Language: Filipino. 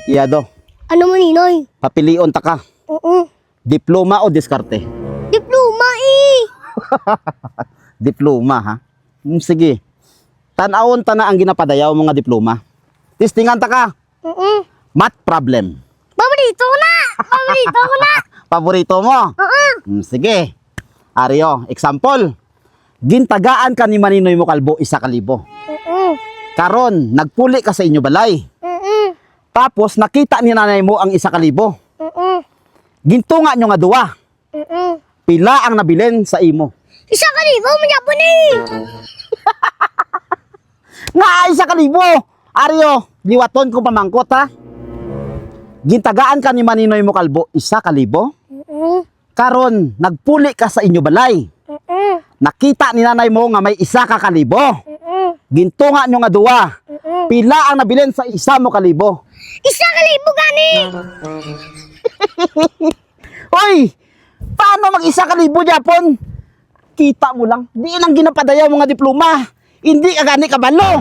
Iyado, Ano mo, Ninoy? papilion ta ka. Oo. Diploma o diskarte? Diploma eh. Diploma ha? Sige. Tanawon ta na ang ginapadayaw mga diploma. Testingan ta ka. Oo. Math problem. Paborito ko na! Paborito ko na! Paborito mo? Oo. Sige. Aryo, example. Gintagaan ka ni Maninoy mo kalbo 1,000. Oo. Karon, nagpuli ka sa inyo balay. Oo. Tapos nakita ni nanay mo ang 1,000. Oo. Gintunga nyo nga duwa. Oo. Pila ang nabilin sa imo? 1,000 magyapon eh. Nga 1,000. Aryo, liwaton ko pamangkot ha. Gintagaan ka ni Maninoy mo kalbo 1,000. Oo. Karon, nagpuli ka sa inyo balay. Oo. Nakita ni nanay mo nga may 1,000. Oo. Gintunga nyo nga duwa. Oo. Pila ang nabilin sa 1,000 1,000 gani! Hoy! Paano mag 1,000 Japon? Kita mo lang, di lang ginapadayaw mga diploma. Hindi ka gani kabalo.